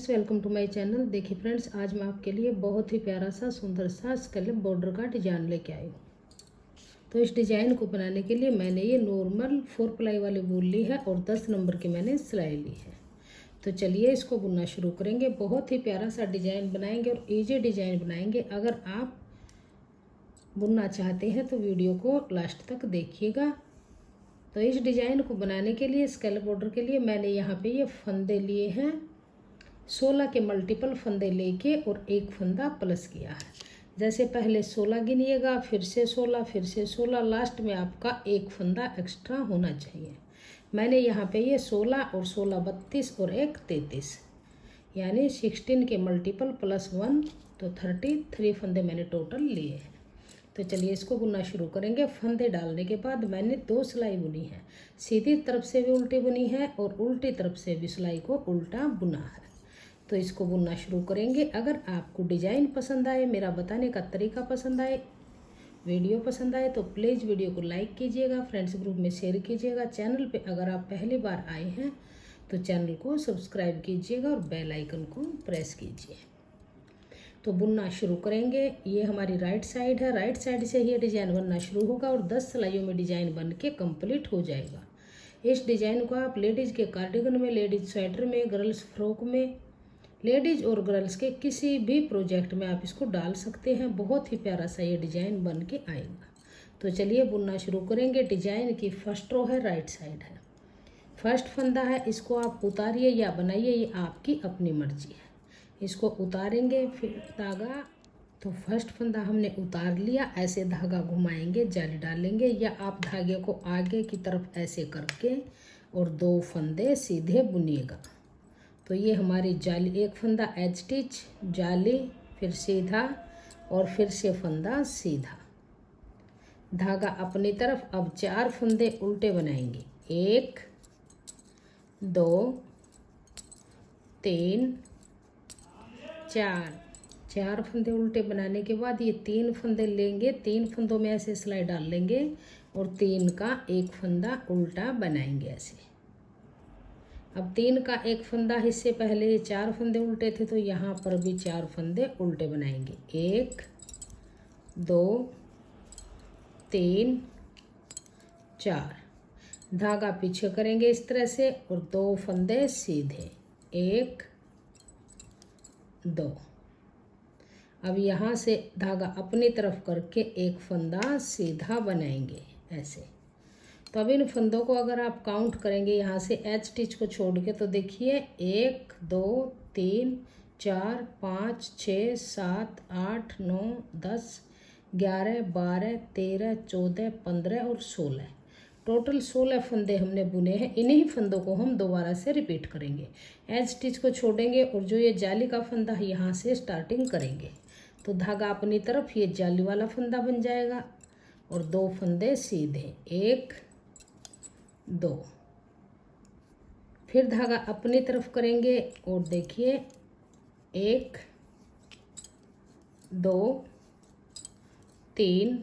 Friends, welcome to my channel. देखिए friends, आज मैं आपके लिए बहुत ही प्यारा सा सुंदर सा स्कैलप बॉर्डर का डिजाइन लेके आई हूँ। तो इस डिजाइन को बनाने के लिए मैंने ये नॉर्मल 4 प्लाई वाली वूल ली है और 10 नंबर की मैंने सिलाई ली है। तो चलिए इसको बुनना शुरू करेंगे। बहुत ही प्यारा सा डिजाइन बनाएंगे और इजी डिजाइन बनाएंगे। अगर आप बुनना चाहते हैं तो वीडियो को लास्ट तक देखिएगा। तो इस डिजाइन को बनाने के लिए स्कैलप बॉर्डर के लिए मैंने यहाँ पे ये फंदे लिए हैं। 16 के मल्टीपल फंदे लेके और एक फंदा प्लस किया है। जैसे पहले 16 गिनिएगा, फिर से 16, फिर से 16, लास्ट में आपका एक फंदा एक्स्ट्रा होना चाहिए। मैंने यहाँ पे ये 16 और 16 32 और एक 33 यानी 16 के मल्टीपल प्लस 1 तो 33 फंदे मैंने टोटल लिए हैं। तो चलिए इसको बुनना शुरू करेंगे। फंदे डालने के बाद मैंने 2 सिलाई बुनी है। सीधी तरफ से भी उल्टी बुनी है और उल्टी तरफ से भी सिलाई को उल्टा बुना है। तो इसको बुनना शुरू करेंगे। अगर आपको डिजाइन पसंद आए, मेरा बताने का तरीका पसंद आए, वीडियो पसंद आए तो प्लीज़ वीडियो को लाइक कीजिएगा, फ्रेंड्स ग्रुप में शेयर कीजिएगा। चैनल पे अगर आप पहली बार आए हैं तो चैनल को सब्सक्राइब कीजिएगा और बेल आइकन को प्रेस कीजिए। तो बुनना शुरू करेंगे। ये हमारी राइट साइड है, राइट साइड से ये डिजाइन बनना शुरू होगा और 10 सिलाइयों में डिजाइन बन के कंप्लीट हो जाएगा। इस डिजाइन को आप लेडीज़ के कार्डिगन में, लेडीज स्वेटर में, गर्ल्स फ्रॉक में, लेडीज और गर्ल्स के किसी भी प्रोजेक्ट में आप इसको डाल सकते हैं। बहुत ही प्यारा सा ये डिजाइन बन के आएगा। तो चलिए बुनना शुरू करेंगे। डिजाइन की फर्स्ट रो है, राइट साइड है, फर्स्ट फंदा है। इसको आप उतारिए या बनाइए, ये आपकी अपनी मर्जी है। इसको उतारेंगे, फिर धागा, तो फर्स्ट फंदा हमने उतार लिया। ऐसे धागा घुमाएंगे, जाली डालेंगे या आप धागे को आगे की तरफ ऐसे करके और 2 फंदे सीधे बुनिएगा। तो ये हमारी जाली, एक फंदा एज स्टिच, जाली, फिर सीधा और फिर से फंदा सीधा, धागा अपनी तरफ। अब 4 फंदे उल्टे बनाएंगे। 1 2 3 4 फंदे उल्टे बनाने के बाद ये 3 फंदे लेंगे। 3 फंदों में ऐसे सिलाई डाल लेंगे और 3 का एक फंदा उल्टा बनाएंगे ऐसे। अब 3 का एक फंदा, इससे पहले ये 4 फंदे उल्टे थे तो यहाँ पर भी 4 फंदे उल्टे बनाएंगे। 1 2 3 4, धागा पीछे करेंगे इस तरह से और 2 फंदे सीधे, 1 2। अब यहाँ से धागा अपनी तरफ करके एक फंदा सीधा बनाएंगे ऐसे। तो अब इन फंदों को अगर आप काउंट करेंगे यहाँ से एच स्टिच को छोड़ के, तो देखिए 1 2 3 4 5 6 7 8 9 10 11 12 13 14 15 और 16, टोटल 16 फंदे हमने बुने हैं। इन्हीं फंदों को हम दोबारा से रिपीट करेंगे। एज स्टिच को छोड़ेंगे और जो ये जाली का फंदा है यहाँ से स्टार्टिंग करेंगे। तो धागा अपनी तरफ, ये जाली वाला फंदा बन जाएगा और 2 फंदे सीधे, 1 2, फिर धागा अपनी तरफ करेंगे और देखिए 1 2 3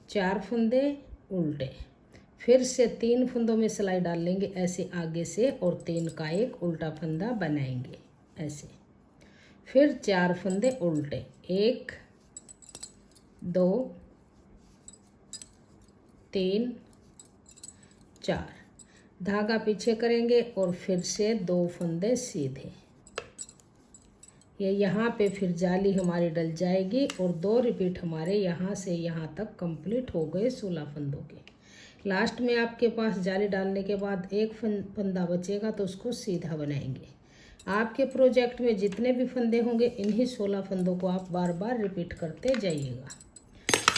4 फंदे उल्टे, फिर से 3 फंदों में सिलाई डाल लेंगे ऐसे आगे से और 3 का एक उल्टा फंदा बनाएंगे ऐसे। फिर 4 फंदे उल्टे, 1 2 3 4, धागा पीछे करेंगे और फिर से 2 फंदे सीधे। ये यहाँ पे फिर जाली हमारी डल जाएगी और 2 रिपीट हमारे यहाँ से यहाँ तक कंप्लीट हो गए 16 फंदों के। लास्ट में आपके पास जाली डालने के बाद एक फंदा बचेगा तो उसको सीधा बनाएंगे। आपके प्रोजेक्ट में जितने भी फंदे होंगे इन्हीं 16 फंदों को आप बार बार रिपीट करते जाइएगा।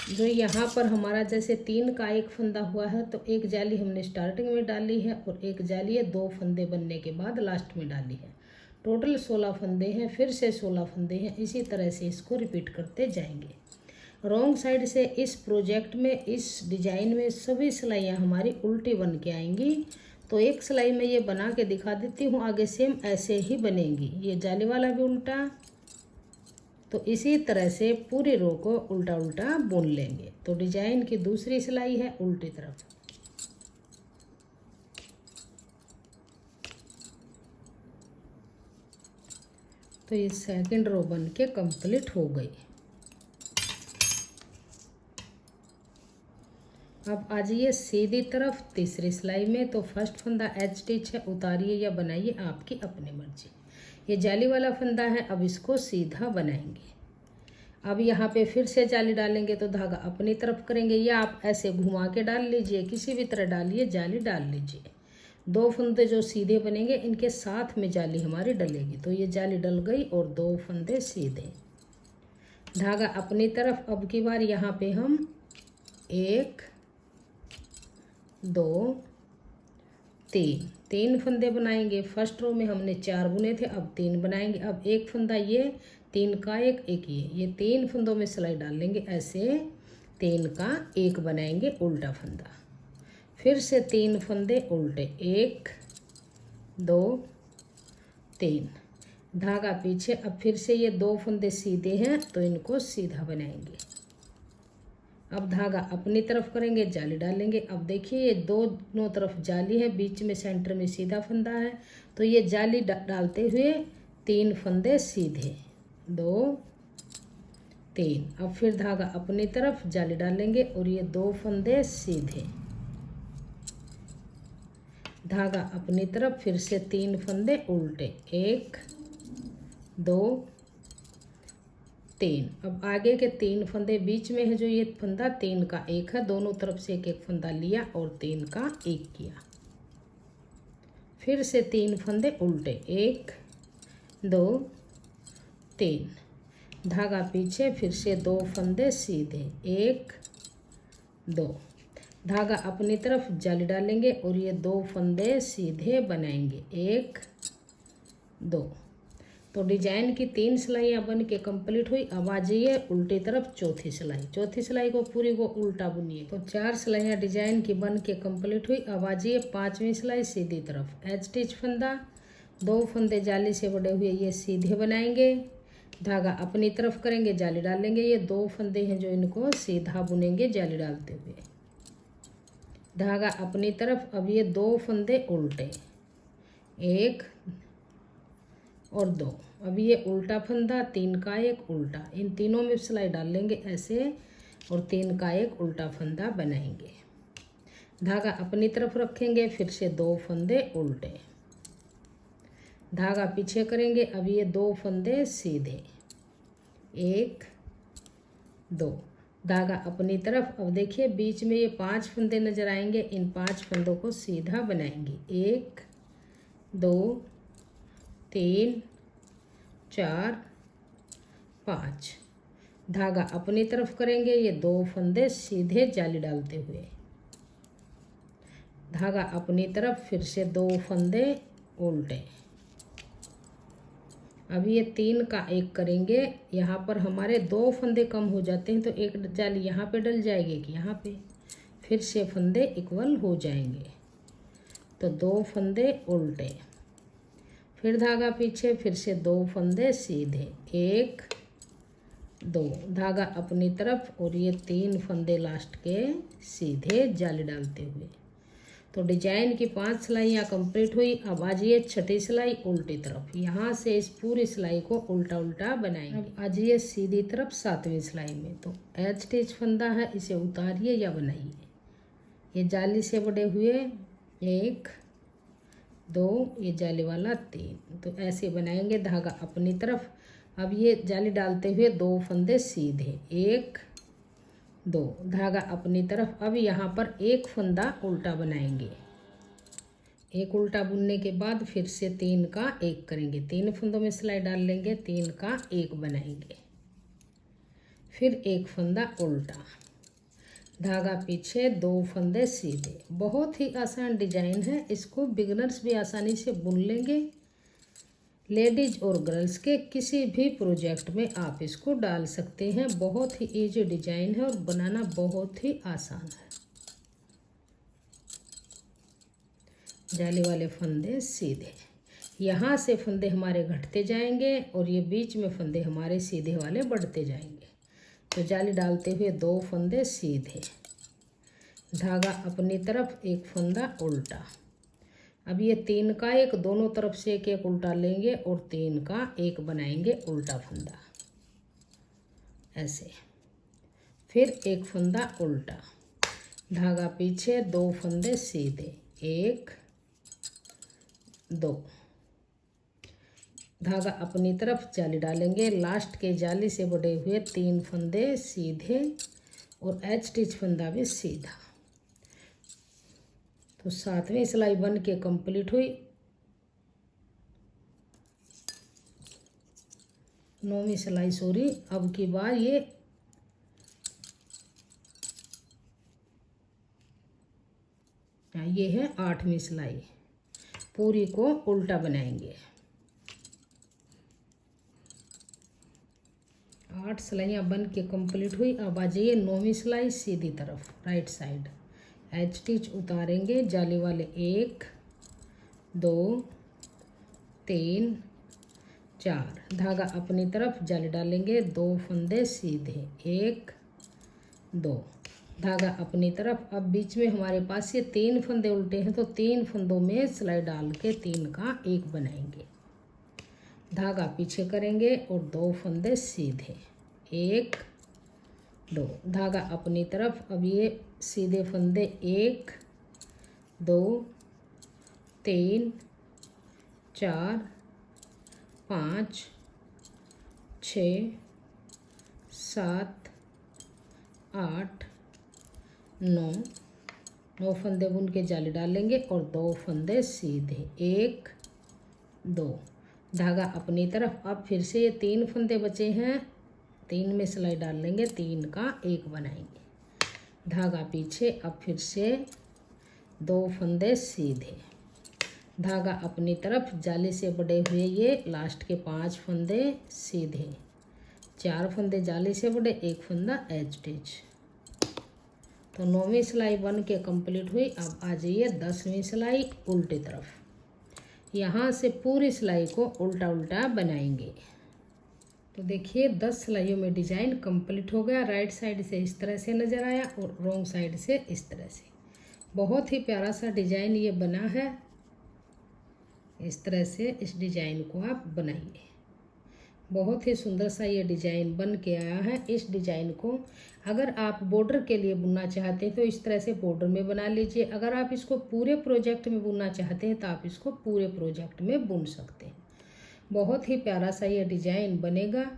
जो यहाँ पर हमारा जैसे 3 का एक फंदा हुआ है तो एक जाली हमने स्टार्टिंग में डाली है और एक जाली है 2 फंदे बनने के बाद लास्ट में डाली है। टोटल 16 फंदे हैं, फिर से 16 फंदे हैं। इसी तरह से इसको रिपीट करते जाएंगे। रॉन्ग साइड से इस प्रोजेक्ट में, इस डिजाइन में सभी सिलाइयाँ हमारी उल्टी बन के आएंगी। तो एक सिलाई में ये बना के दिखा देती हूँ, आगे सेम ऐसे ही बनेगी। ये जाली वाला भी उल्टा, तो इसी तरह से पूरी रो को उल्टा उल्टा बुन लेंगे। तो डिजाइन की दूसरी सिलाई है उल्टी तरफ। तो ये सेकंड रो बन के कंप्लीट हो गई। अब आ जाइए सीधी तरफ तीसरी सिलाई में। तो फर्स्ट फंदा एच स्टिच है, उतारिए या बनाइए आपकी अपनी मर्जी। ये जाली वाला फंदा है, अब इसको सीधा बनाएंगे। अब यहाँ पे फिर से जाली डालेंगे तो धागा अपनी तरफ करेंगे, या आप ऐसे घुमा के डाल लीजिए, किसी भी तरह डालिए, जाली डाल लीजिए। 2 फंदे जो सीधे बनेंगे इनके साथ में जाली हमारी डलेगी। तो ये जाली डल गई और 2 फंदे सीधे, धागा अपनी तरफ। अब की बार यहाँ पे हम 1 2 3 फंदे बनाएंगे। फर्स्ट रो में हमने 4 बुने थे, अब 3 बनाएंगे। अब एक फंदा ये, 3 का एक ये 3 फंदों में सिलाई डाल लेंगे, ऐसे 3 का 1 बनाएंगे उल्टा फंदा। फिर से 3 फंदे उल्टे, 1 2 3, धागा पीछे। अब फिर से ये 2 फंदे सीधे हैं तो इनको सीधा बनाएंगे। अब धागा अपनी तरफ करेंगे, जाली डालेंगे। अब देखिए ये दोनों तरफ जाली है, बीच में सेंटर में सीधा फंदा है। तो ये जाली डालते हुए 3 फंदे सीधे, 2 3। अब फिर धागा अपनी तरफ, जाली डालेंगे और ये 2 फंदे सीधे, धागा अपनी तरफ। फिर से 3 फंदे उल्टे, 1 2 3। अब आगे के 3 फंदे बीच में है जो ये फंदा 3 का 1 है, दोनों तरफ से एक फंदा लिया और 3 का 1 किया। फिर से 3 फंदे उल्टे, 1 2 3, धागा पीछे। फिर से 2 फंदे सीधे, 1 2, धागा अपनी तरफ, जाली डालेंगे और ये 2 फंदे सीधे बनाएंगे, 1 2। तो डिजाइन की 3 सिलाइयाँ बन के कंप्लीट हुई। अब आ जाइए उल्टी तरफ चौथी सिलाई। चौथी सिलाई को पूरी को उल्टा बुनिए। तो 4 सिलाइयाँ डिजाइन की बन के कंप्लीट हुई। अब आ जाइए 5वीं सिलाई सीधी तरफ, एच स्टिच फंदा, 2 फंदे जाली से बड़े हुए ये सीधे बनाएंगे, धागा अपनी तरफ करेंगे, जाली डालेंगे। ये 2 फंदे हैं जो इनको सीधा बुनेंगे जाली डालते हुए, धागा अपनी तरफ। अब ये 2 फंदे उल्टे, 1 और 2। अब ये उल्टा फंदा, 3 का 1 उल्टा, इन तीनों में सिलाई डाल लेंगे ऐसे और 3 का 1 उल्टा फंदा बनाएंगे, धागा अपनी तरफ रखेंगे। फिर से 2 फंदे उल्टे, धागा पीछे करेंगे। अब ये 2 फंदे सीधे, 1 2, धागा अपनी तरफ। अब देखिए बीच में ये 5 फंदे नजर आएंगे, इन 5 फंदों को सीधा बनाएंगे, 1 2 3 4 5, धागा अपनी तरफ करेंगे। ये 2 फंदे सीधे जाली डालते हुए, धागा अपनी तरफ। फिर से 2 फंदे उल्टे। अब ये 3 का 1 करेंगे। यहाँ पर हमारे 2 फंदे कम हो जाते हैं तो एक जाली यहाँ पे डल जाएगी कि यहाँ पे, फिर से फंदे इक्वल हो जाएंगे। तो 2 फंदे उल्टे, फिर धागा पीछे। फिर से 2 फंदे सीधे, 1 2, धागा अपनी तरफ और ये 3 फंदे लास्ट के सीधे जाली डालते हुए। तो डिजाइन की 5 सिलाइयाँ कंप्लीट हुई। अब आ जाइए छठी सिलाई उल्टी तरफ, यहाँ से इस पूरी सिलाई को उल्टा उल्टा बनाएंगे। अब आ जाइए सीधी तरफ 7वीं सिलाई में। तो एच स्टिच फंदा है, इसे उतारिए या बनाइए। ये जाली से बड़े हुए 1 2, ये जाली वाला 3, तो ऐसे बनाएंगे, धागा अपनी तरफ। अब ये जाली डालते हुए 2 फंदे सीधे, 1 2, धागा अपनी तरफ। अब यहाँ पर 1 फंदा उल्टा बनाएंगे, 1 उल्टा बुनने के बाद फिर से 3 का 1 करेंगे, 3 फंदों में सिलाई डाल लेंगे, 3 का 1 बनाएंगे। फिर 1 फंदा उल्टा, धागा पीछे, 2 फंदे सीधे। बहुत ही आसान डिजाइन है, इसको बिगनर्स भी आसानी से बुन लेंगे। लेडीज और गर्ल्स के किसी भी प्रोजेक्ट में आप इसको डाल सकते हैं। बहुत ही इजी डिजाइन है और बनाना बहुत ही आसान है। जाली वाले फंदे सीधे, यहाँ से फंदे हमारे घटते जाएंगे और ये बीच में फंदे हमारे सीधे वाले बढ़ते जाएंगे। तो जाली डालते हुए 2 फंदे सीधे, धागा अपनी तरफ, 1 फंदा उल्टा, अब ये 3 का एक, दोनों तरफ से एक एक उल्टा लेंगे और 3 का एक बनाएंगे उल्टा फंदा ऐसे। फिर एक फंदा उल्टा, धागा पीछे, 2 फंदे सीधे, 1 2, धागा अपनी तरफ जाली डालेंगे, लास्ट के जाली से बड़े हुए 3 फंदे सीधे और एच स्टिच फंदा भी सीधा। तो 7वीं सिलाई बन के कंप्लीट हुई। 9वीं सिलाई सॉरी, अब की बार ये है 8वीं सिलाई। पूरी को उल्टा बनाएंगे। 8 सिलाइयाँ बन के कंप्लीट हुई। अब आ जाइए 9वीं सिलाई सीधी तरफ, राइट साइड। एच स्टिच उतारेंगे, जाली वाले 1 2 3 4, धागा अपनी तरफ, जाली डालेंगे, 2 फंदे सीधे, 1 2, धागा अपनी तरफ। अब बीच में हमारे पास ये 3 फंदे उल्टे हैं, तो 3 फंदों में सिलाई डाल के 3 का एक बनाएंगे, धागा पीछे करेंगे और 2 फंदे सीधे, 1 2, धागा अपनी तरफ। अब ये सीधे फंदे 1 2 3 4 5 6 7 8 9 फंदे बुन के जाली डालेंगे और 2 फंदे सीधे, 1 2, धागा अपनी तरफ। अब फिर से ये 3 फंदे बचे हैं, 3 में सिलाई डाल लेंगे, 3 का एक बनाएंगे, धागा पीछे। अब फिर से 2 फंदे सीधे, धागा अपनी तरफ, जाली से बड़े हुए ये लास्ट के 5 फंदे सीधे, 4 फंदे जाली से बड़े, 1 फंदा एच स्टिच। तो 9वीं सिलाई बन के कंप्लीट हुई। अब आ जाइए 10वीं सिलाई उल्टी तरफ। यहाँ से पूरी सिलाई को उल्टा उल्टा बनाएंगे। तो देखिए 10 सिलाइयों में डिजाइन कंप्लीट हो गया। राइट साइड से इस तरह से नज़र आया और रॉन्ग साइड से इस तरह से। बहुत ही प्यारा सा डिजाइन ये बना है। इस तरह से इस डिजाइन को आप बनाइए। बहुत ही सुंदर सा ये डिजाइन बन के आया है। इस डिजाइन को अगर आप बॉर्डर के लिए बुनना चाहते हैं तो इस तरह से बॉर्डर में बना लीजिए। अगर आप इसको पूरे प्रोजेक्ट में बुनना चाहते हैं तो आप इसको पूरे प्रोजेक्ट में बुन सकते हैं। बहुत ही प्यारा सा ये डिजाइन बनेगा।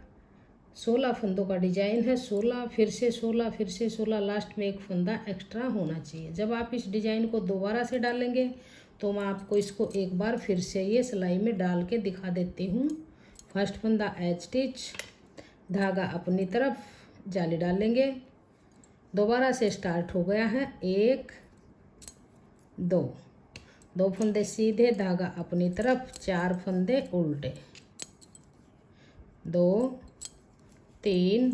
16 फंदों का डिजाइन है। 16 फिर से 16 फिर से 16, लास्ट में एक फंदा एक्स्ट्रा होना चाहिए। जब आप इस डिजाइन को दोबारा से डालेंगे तो मैं आपको इसको एक बार फिर से ये सिलाई में डाल के दिखा देती हूँ। फर्स्ट फंदा एच स्टिच, धागा अपनी तरफ, जाली डालेंगे, दोबारा से स्टार्ट हो गया है, 1 2 फंदे सीधे, धागा अपनी तरफ, 4 फंदे उल्टे, 2 3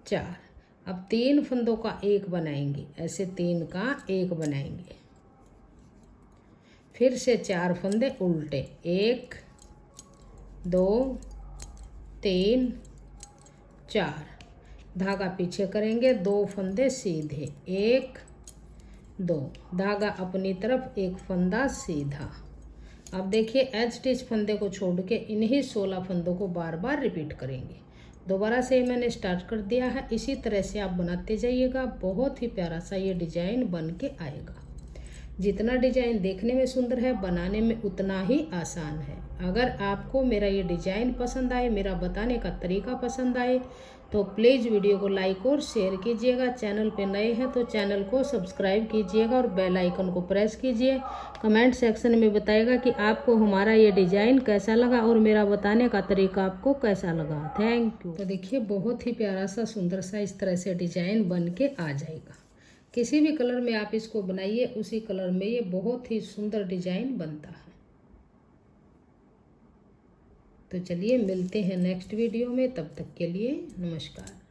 4। अब 3 फंदों का एक बनाएंगे, ऐसे 3 का एक बनाएंगे। फिर से 4 फंदे उल्टे, 1 2 3 4, धागा पीछे करेंगे, 2 फंदे सीधे, 1 2, धागा अपनी तरफ, एक फंदा सीधा। अब देखिए एच स्टिच फंदे को छोड़ के इन्हीं 16 फंदों को बार बार रिपीट करेंगे। दोबारा से मैंने स्टार्ट कर दिया है। इसी तरह से आप बनाते जाइएगा। बहुत ही प्यारा सा ये डिजाइन बन के आएगा। जितना डिजाइन देखने में सुंदर है, बनाने में उतना ही आसान है। अगर आपको मेरा ये डिजाइन पसंद आए, मेरा बताने का तरीका पसंद आए तो प्लीज़ वीडियो को लाइक और शेयर कीजिएगा। चैनल पे नए हैं तो चैनल को सब्सक्राइब कीजिएगा और बेल आइकन को प्रेस कीजिए। कमेंट सेक्शन में बताइएगा कि आपको हमारा ये डिज़ाइन कैसा लगा और मेरा बताने का तरीका आपको कैसा लगा। Thank you. तो देखिए बहुत ही प्यारा सा सुंदर सा इस तरह से डिजाइन बन के आ जाएगा। किसी भी कलर में आप इसको बनाइए, उसी कलर में ये बहुत ही सुंदर डिजाइन बनता है। तो चलिए मिलते हैं नेक्स्ट वीडियो में। तब तक के लिए नमस्कार।